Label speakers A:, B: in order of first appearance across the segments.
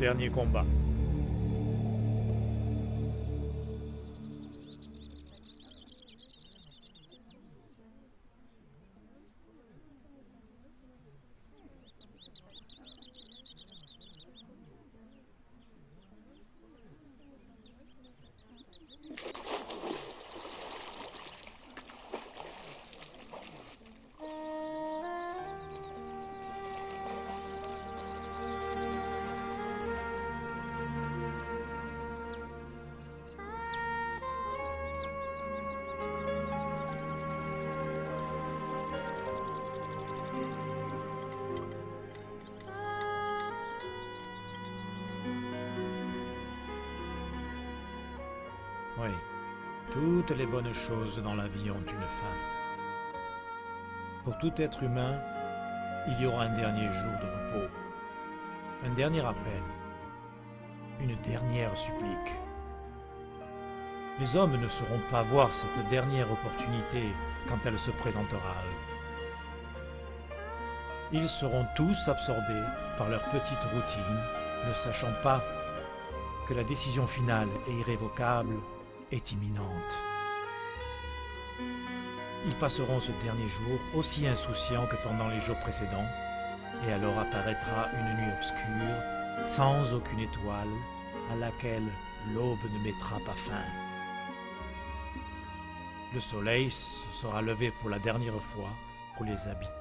A: dernier combat. Oui, toutes les bonnes choses dans la vie ont une fin. Pour tout être humain, il y aura un dernier jour de repos, un dernier appel, une dernière supplique. Les hommes ne sauront pas voir cette dernière opportunité quand elle se présentera à eux. Ils seront tous absorbés par leur petite routine, ne sachant pas que la décision finale et irrévocable est imminente. Ils passeront ce dernier jour aussi insouciants que pendant les jours précédents, et alors apparaîtra une nuit obscure, sans aucune étoile, à laquelle l'aube ne mettra pas fin. Le soleil se sera levé pour la dernière fois pour les habitants.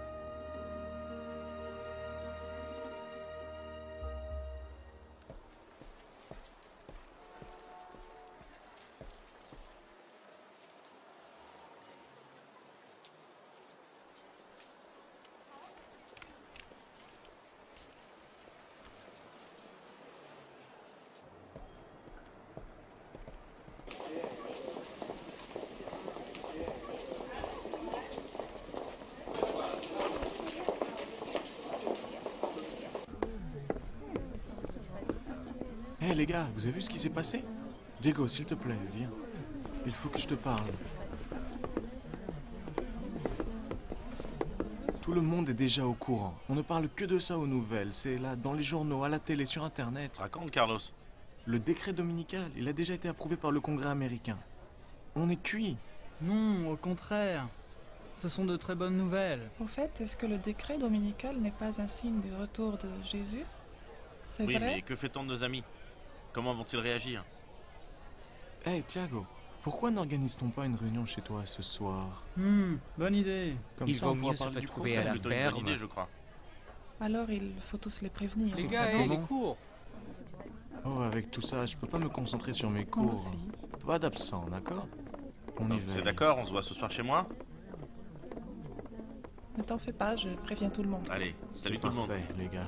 B: Hé les gars, vous avez vu ce qui s'est passé? Diego, s'il te plaît, viens. Il faut que je te parle. Tout le monde est déjà au courant. On ne parle que de ça aux nouvelles. C'est là, dans les journaux, à la télé, sur Internet.
C: Raconte, Carlos.
B: Le décret dominical, il a déjà été approuvé par le Congrès américain. On est cuit.
D: Non, au contraire. Ce sont de très bonnes nouvelles.
E: Au fait, est-ce que le décret dominical n'est pas un signe du retour de Jésus? C'est
C: Oui,
E: vrai?
C: mais que fait-on de nos amis? Comment vont-ils réagir?
B: Hé, Thiago, pourquoi n'organise-t-on pas une réunion chez toi ce soir?
D: Bonne idée.
B: Comme
F: Il
B: ça,
F: vaut
B: on pourra
F: mieux se
B: parler du
F: retrouver
B: problème.
F: à la
C: Plutôt une bonne
F: ferme.
C: idée, je crois.
E: Alors il faut tous les prévenir.
F: Les
E: hein.
F: gars,
D: Exactement.
F: les cours.
B: Oh, avec tout ça, je peux pas me concentrer sur mes
E: Moi
B: cours.
E: aussi.
B: Pas d'absent, d'accord? On y
C: Donc,
B: va.
C: c'est d'accord, on se voit ce soir chez moi?
E: Ne t'en fais pas, je préviens tout le monde.
C: Allez,
B: C'est
C: salut tout le monde.
B: parfait, les gars.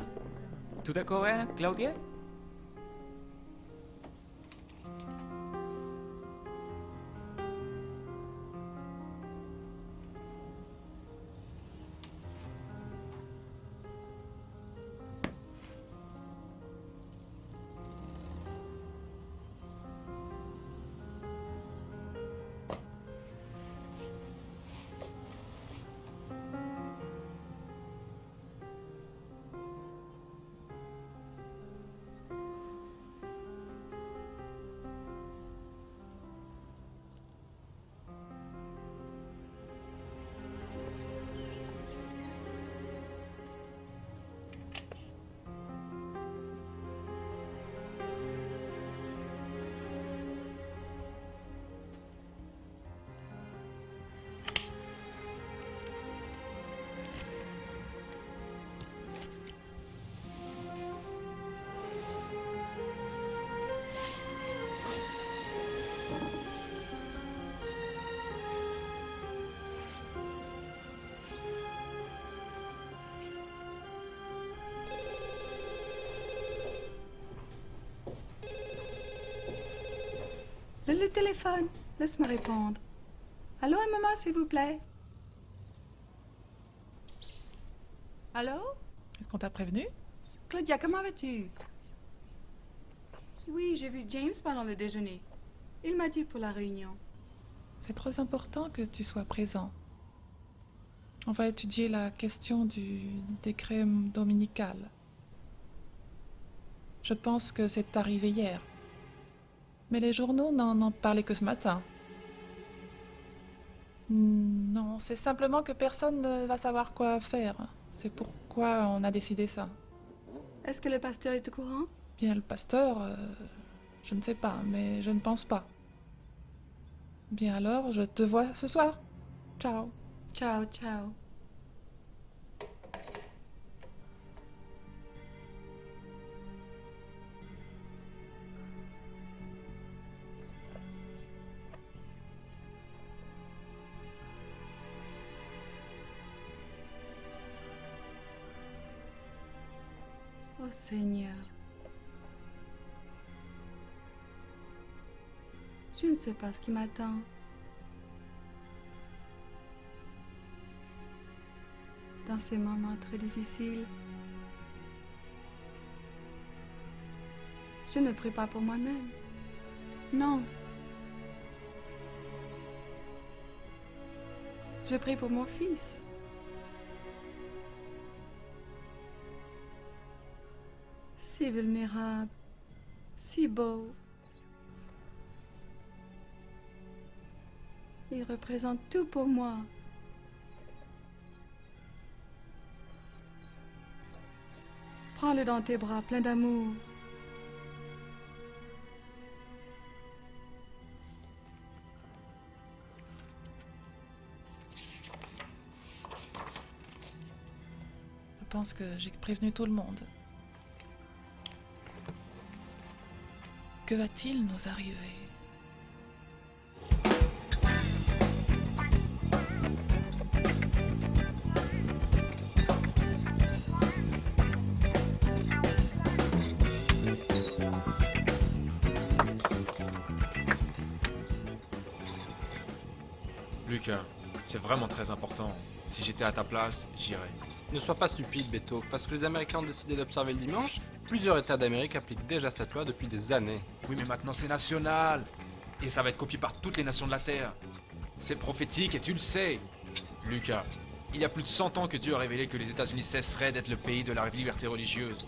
F: Tout d'accord, hein, Claudia?
G: Le téléphone, laisse-moi répondre. Allô, un moment, s'il vous plaît. Allô?
E: Est-ce qu'on t'a prévenu?
G: Claudia, comment vas-tu? Oui, j'ai vu James pendant le déjeuner. Il m'a dit pour la réunion.
E: C'est très important que tu sois présent. On va étudier la question du décret dominical. Je pense que c'est arrivé hier. Mais les journaux n'en ont parlé que ce matin. Non, c'est simplement que personne ne va savoir quoi faire. C'est pourquoi on a décidé ça.
G: Est-ce que le pasteur est au courant?
E: Bien, le pasteur, je ne sais pas, mais je ne pense pas. Bien alors, je te vois ce soir. Ciao.
G: Ciao, ciao. Oh Seigneur. Je ne sais pas ce qui m'attend. Dans ces moments très difficiles, je ne prie pas pour moi-même. Non. Je prie pour mon fils. Si vulnérable, si beau. Il représente tout pour moi. Prends-le dans tes bras pleins d'amour.
E: Je pense que j'ai prévenu tout le monde. Que va-t-il nous arriver?
H: Lucas, c'est vraiment très important. Si j'étais à ta place, j'irais.
I: Ne sois pas stupide, Beto. Parce que les Américains ont décidé d'observer le dimanche, plusieurs États d'Amérique appliquent déjà cette loi depuis des années.
H: Oui, mais maintenant c'est national. Et ça va être copié par toutes les nations de la Terre. C'est prophétique et tu le sais. Lucas, il y a plus de 100 ans que Dieu a révélé que les États-Unis cesseraient d'être le pays de la liberté religieuse.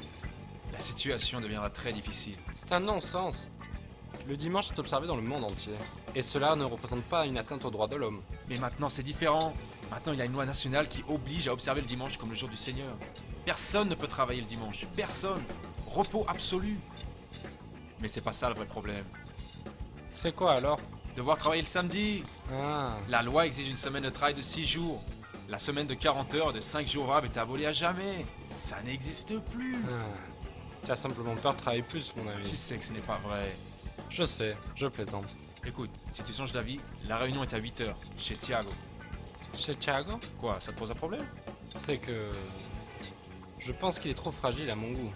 H: La situation deviendra très difficile.
I: C'est un non-sens. Le dimanche est observé dans le monde entier. Et cela ne représente pas une atteinte aux droits de l'homme.
H: Mais maintenant c'est différent. Maintenant il y a une loi nationale qui oblige à observer le dimanche comme le jour du Seigneur. Personne ne peut travailler le dimanche. Personne. Repos absolu. Mais c'est pas ça le vrai problème.
I: C'est quoi alors?
H: Devoir travailler le samedi.
I: Ah,
H: La loi exige une semaine de travail de 6 jours. La semaine de 40 heures de 5 jours ouvrables est abolie à jamais. Ça n'existe plus.
I: Tu as simplement peur de travailler plus, mon ami.
H: Tu sais que ce n'est pas vrai.
I: Je sais, je plaisante.
H: Écoute, si tu changes d'avis, la réunion est à 8 heures, chez Thiago.
I: Chez Thiago,
H: Quoi, ça te pose un problème?
I: c'est que... Je pense qu'il est trop fragile à mon goût.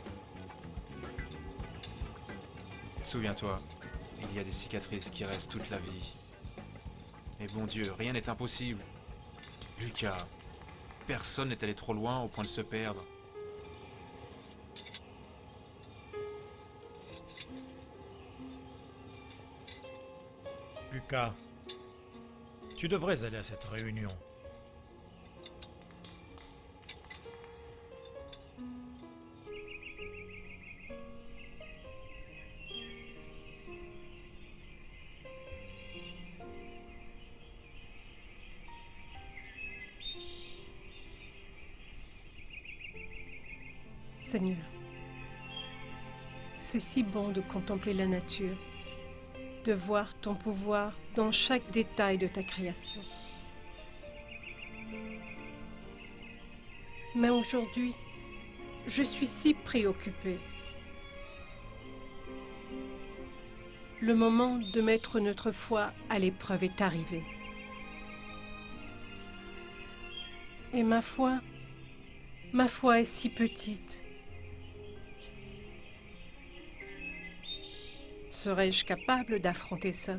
H: Souviens-toi, il y a des cicatrices qui restent toute la vie. Mais bon Dieu, rien n'est impossible. Lucas, personne n'est allé trop loin au point de se perdre.
A: Lucas, tu devrais aller à cette réunion.
J: Seigneur, c'est si bon de contempler la nature, de voir ton pouvoir dans chaque détail de ta création. Mais aujourd'hui, je suis si préoccupée. Le moment de mettre notre foi à l'épreuve est arrivé. Et ma foi est si petite. Serais-je capable d'affronter ça?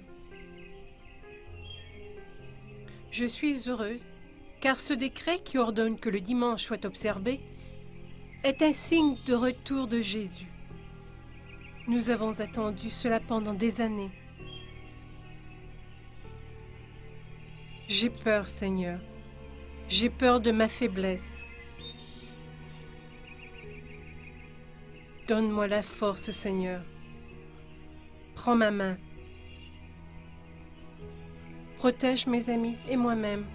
J: Je suis heureuse, car ce décret qui ordonne que le dimanche soit observé est un signe de retour de Jésus. Nous avons attendu cela pendant des années. J'ai peur, Seigneur. J'ai peur de ma faiblesse, Donne-moi la force, Seigneur. Prends ma main. Protège mes amis et moi-même.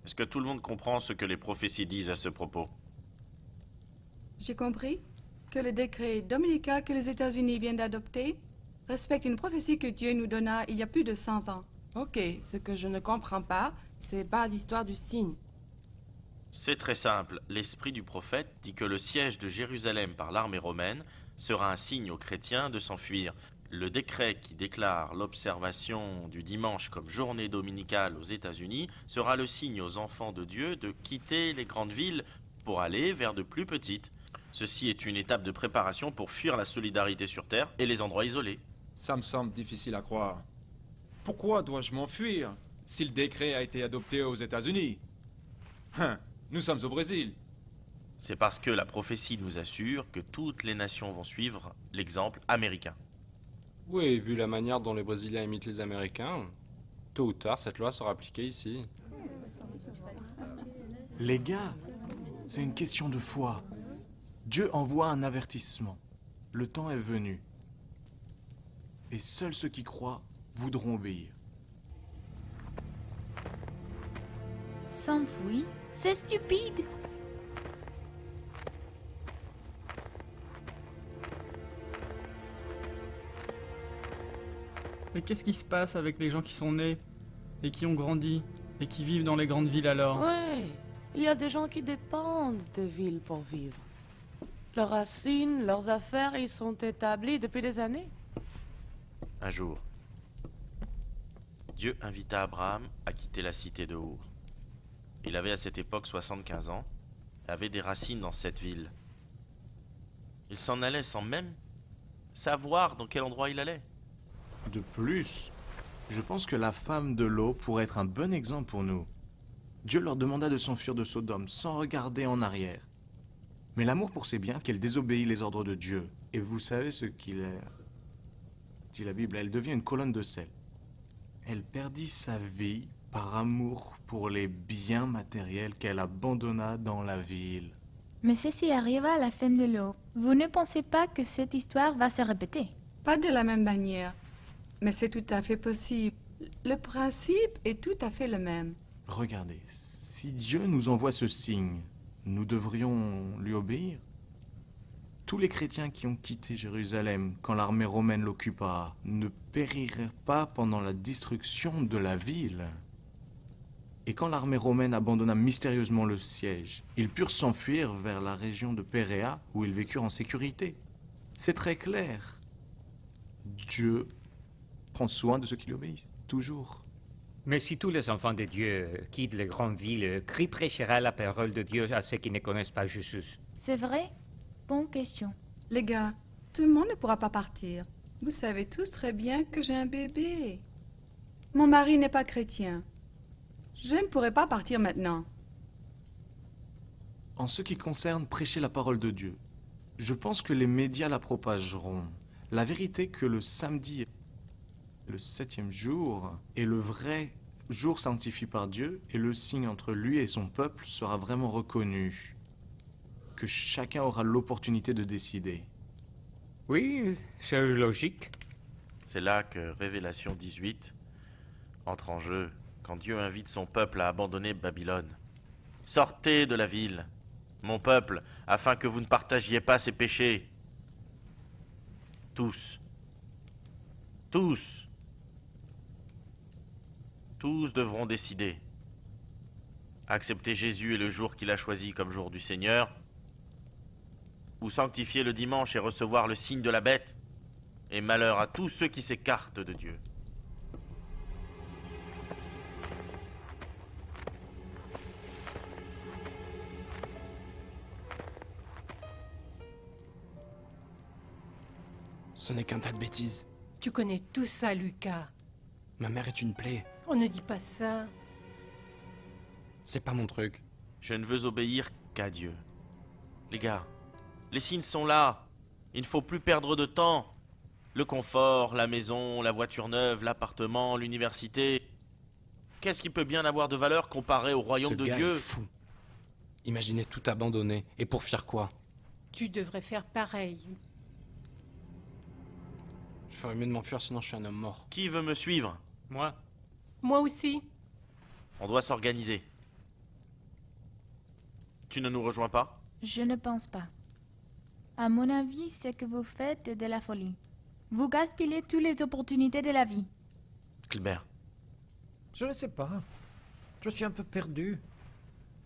C: Est-ce que tout le monde comprend ce que les prophéties disent à ce propos?
G: J'ai compris que le décret dominical que les États-Unis viennent d'adopter respecte une prophétie que Dieu nous donna il y a plus de 100 ans.
K: Ok, ce que je ne comprends pas, c'est pas l'histoire du signe.
C: C'est très simple. L'esprit du prophète dit que le siège de Jérusalem par l'armée romaine sera un signe aux chrétiens de s'enfuir. Le décret qui déclare l'observation du dimanche comme journée dominicale aux États-Unis sera le signe aux enfants de Dieu de quitter les grandes villes pour aller vers de plus petites. Ceci est une étape de préparation pour fuir la solidarité sur Terre et les endroits isolés.
H: Ça me semble difficile à croire. Pourquoi dois-je m'enfuir si le décret a été adopté aux États-Unis? Nous sommes au Brésil.
C: C'est parce que la prophétie nous assure que toutes les nations vont suivre l'exemple américain.
I: Oui, vu la manière dont les Brésiliens imitent les Américains, tôt ou tard, cette loi sera appliquée ici.
B: Les gars, c'est une question de foi. Dieu envoie un avertissement. Le temps est venu. Et seuls ceux qui croient voudront obéir.
L: S'enfuir? C'est stupide.
D: Mais qu'est-ce qui se passe avec les gens qui sont nés et qui ont grandi et qui vivent dans les grandes villes alors?
K: Ouais, il y a des gens qui dépendent des villes pour vivre. Leurs racines, leurs affaires, ils sont établis depuis des années.
C: Un jour, Dieu invita Abraham à quitter la cité de Our. Il avait à cette époque 75 ans et avait des racines dans cette ville. Il s'en allait sans même savoir dans quel endroit il allait.
B: De plus, je pense que la femme de Lot pourrait être un bon exemple pour nous. Dieu leur demanda de s'enfuir de Sodome sans regarder en arrière. Mais l'amour pour ses biens qu'elle désobéit les ordres de Dieu. Et vous savez ce qu'il est, dit la Bible, elle devient une colonne de sel. Elle perdit sa vie par amour pour les biens matériels qu'elle abandonna dans la ville.
L: Mais ceci arriva à la femme de l'eau. Vous ne pensez pas que cette histoire va se répéter?
G: Pas de la même manière, mais c'est tout à fait possible. Le principe est tout à fait le même.
B: Regardez, si Dieu nous envoie ce signe, nous devrions lui obéir. Tous les chrétiens qui ont quitté Jérusalem quand l'armée romaine l'occupa ne périrent pas pendant la destruction de la ville. Et quand l'armée romaine abandonna mystérieusement le siège, ils purent s'enfuir vers la région de Péréa où ils vécurent en sécurité. C'est très clair. Dieu prend soin de ceux qui lui obéissent, toujours.
F: Mais si tous les enfants de Dieu quittent les grandes villes, qui prêchera la parole de Dieu à ceux qui ne connaissent pas Jésus?
L: C'est vrai? Bonne question.
G: Les gars, tout le monde ne pourra pas partir. Vous savez tous très bien que j'ai un bébé. Mon mari n'est pas chrétien. Je ne pourrai pas partir maintenant.
B: En ce qui concerne prêcher la parole de Dieu, je pense que les médias la propageront. La vérité que le samedi, le 7e jour, est le vrai jour sanctifié par Dieu et le signe entre lui et son peuple sera vraiment reconnu. Que chacun aura l'opportunité de décider.
F: Oui, c'est logique.
C: C'est là que Révélation 18 entre en jeu, quand Dieu invite son peuple à abandonner Babylone. Sortez de la ville, mon peuple, afin que vous ne partagiez pas ses péchés. Tous. Tous. Tous devront décider. Accepter Jésus et le jour qu'il a choisi comme jour du Seigneur, ou sanctifier le dimanche et recevoir le signe de la bête, et malheur à tous ceux qui s'écartent de Dieu.
I: Ce n'est qu'un tas de bêtises.
J: Tu connais tout ça, Lucas.
I: Ma mère est une plaie.
J: On ne dit pas ça.
I: C'est pas mon truc.
C: Je ne veux obéir qu'à Dieu. Les gars, les signes sont là. Il ne faut plus perdre de temps. Le confort, la maison, la voiture neuve, l'appartement, l'université. Qu'est-ce qui peut bien avoir de valeur comparé au royaume de
I: Ce gars
C: Dieu?
I: est fou. Imaginez tout abandonner. Et pour faire quoi?
J: Tu devrais faire pareil.
I: Je ferais mieux de m'enfuir, sinon je suis un homme mort.
C: Qui veut me suivre?
F: Moi?
J: Moi aussi.
C: On doit s'organiser. Tu ne nous rejoins pas?
L: Je ne pense pas. À mon avis, ce que vous faites est de la folie. Vous gaspillez toutes les opportunités de la vie.
C: Gilbert.
A: Je ne sais pas. Je suis un peu perdu.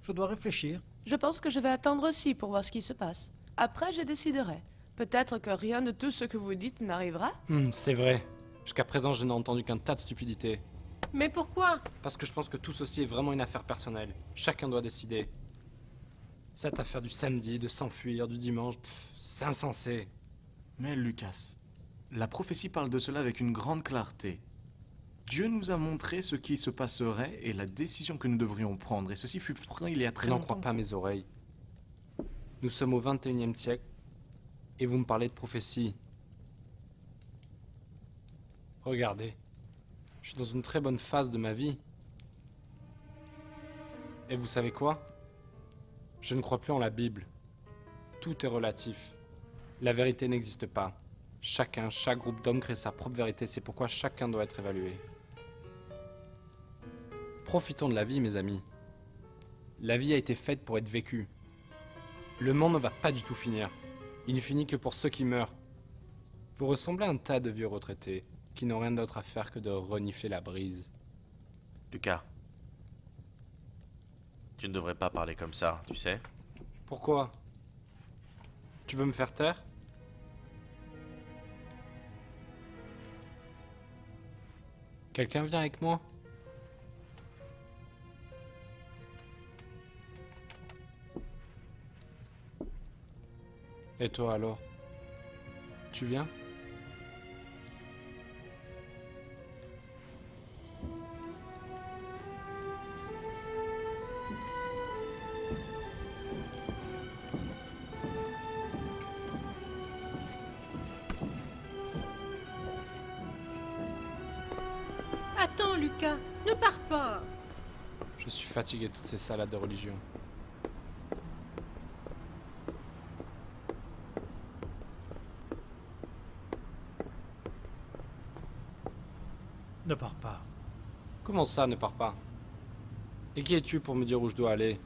A: Je dois réfléchir.
K: Je pense que je vais attendre aussi pour voir ce qui se passe. Après, je déciderai. Peut-être que rien de tout ce que vous dites n'arrivera.
I: C'est vrai. Jusqu'à présent, je n'ai entendu qu'un tas de stupidités.
J: Mais pourquoi?
I: Parce que je pense que tout ceci est vraiment une affaire personnelle. Chacun doit décider. Cette affaire du samedi, de s'enfuir, du dimanche, c'est insensé.
B: Mais Lucas, la prophétie parle de cela avec une grande clarté. Dieu nous a montré ce qui se passerait et la décision que nous devrions prendre. Et ceci fut pris il y a très
I: Je n'en
B: longtemps.
I: crois pas mes oreilles. Nous sommes au XXIe siècle et vous me parlez de prophétie. Regardez, je suis dans une très bonne phase de ma vie. Et vous savez quoi? Je ne crois plus en la Bible. Tout est relatif. La vérité n'existe pas. Chaque groupe d'hommes crée sa propre vérité, c'est pourquoi chacun doit être évalué. Profitons de la vie, mes amis. La vie a été faite pour être vécue. Le monde ne va pas du tout finir. Il ne finit que pour ceux qui meurent. Vous ressemblez à un tas de vieux retraités qui n'ont rien d'autre à faire que de renifler la brise.
C: Lucas. Tu ne devrais pas parler comme ça, tu sais.
I: Pourquoi? Tu veux me faire taire? Quelqu'un vient avec moi? Et toi alors? Tu viens?
J: Attends, Lucas, ne pars pas.
I: Je suis fatigué de toutes ces salades de religion.
A: Ne pars pas.
I: Comment ça, ne pars pas? Et qui es-tu pour me dire où je dois aller?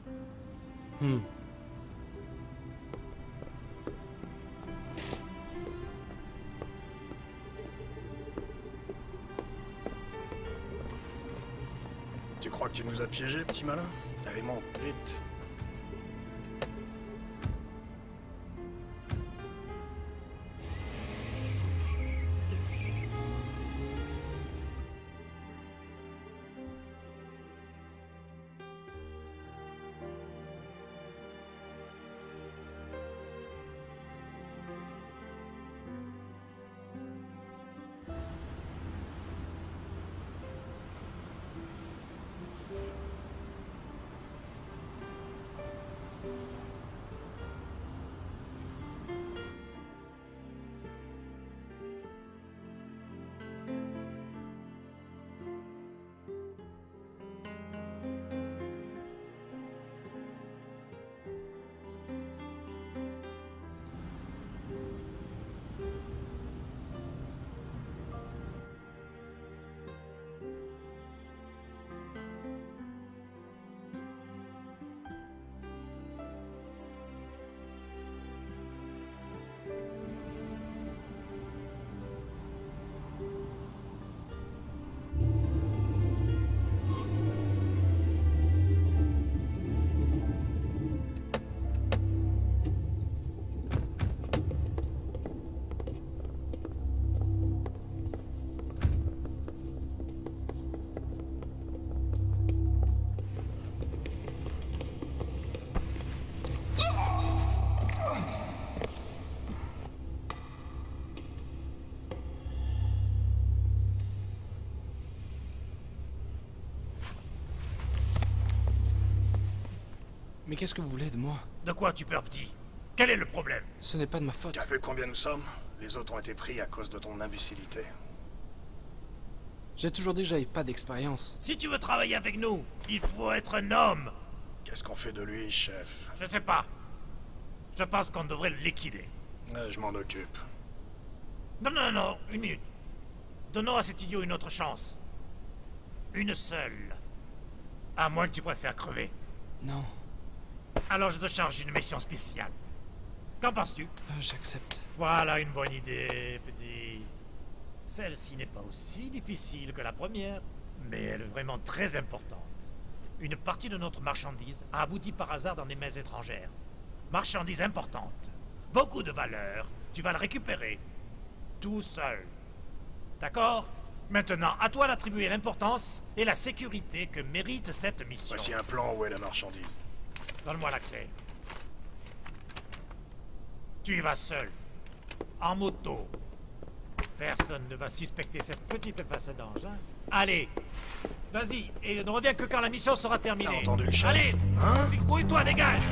M: Tu crois que tu nous as piégés, petit malin? Allez, monte, vite.
I: Mais qu'est-ce que vous voulez de moi?
M: De quoi tu peur, petit? Quel est le problème?
I: Ce n'est pas de ma faute.
M: T'as vu combien nous sommes? Les autres ont été pris à cause de ton imbécilité.
I: J'ai toujours dit que j'avais pas d'expérience.
A: Si tu veux travailler avec nous, il faut être un homme.
M: Qu'est-ce qu'on fait de lui, chef?
A: Je ne sais pas. Je pense qu'on devrait le liquider.
M: Je m'en occupe.
A: Non, une minute. Donnons à cet idiot une autre chance. Une seule. À moins que tu préfères crever.
I: Non.
A: Alors je te charge d'une mission spéciale. Qu'en penses-tu?
I: J'accepte.
A: Voilà une bonne idée, petit. Celle-ci n'est pas aussi difficile que la première, mais elle est vraiment très importante. Une partie de notre marchandise a abouti par hasard dans des mains étrangères. Marchandise importante. Beaucoup de valeur. Tu vas le récupérer. Tout seul. D'accord? Maintenant, à toi d'attribuer l'importance et la sécurité que mérite cette mission.
M: Voici un plan où est la marchandise.
A: Donne-moi la clé. Tu y vas seul. En moto. Personne ne va suspecter cette petite face d'ange, hein? Allez, vas-y, et ne reviens que quand la mission sera terminée.
M: T'as entendu le chef?
A: Allez,
M: Hein?
A: grouille-toi, dégage!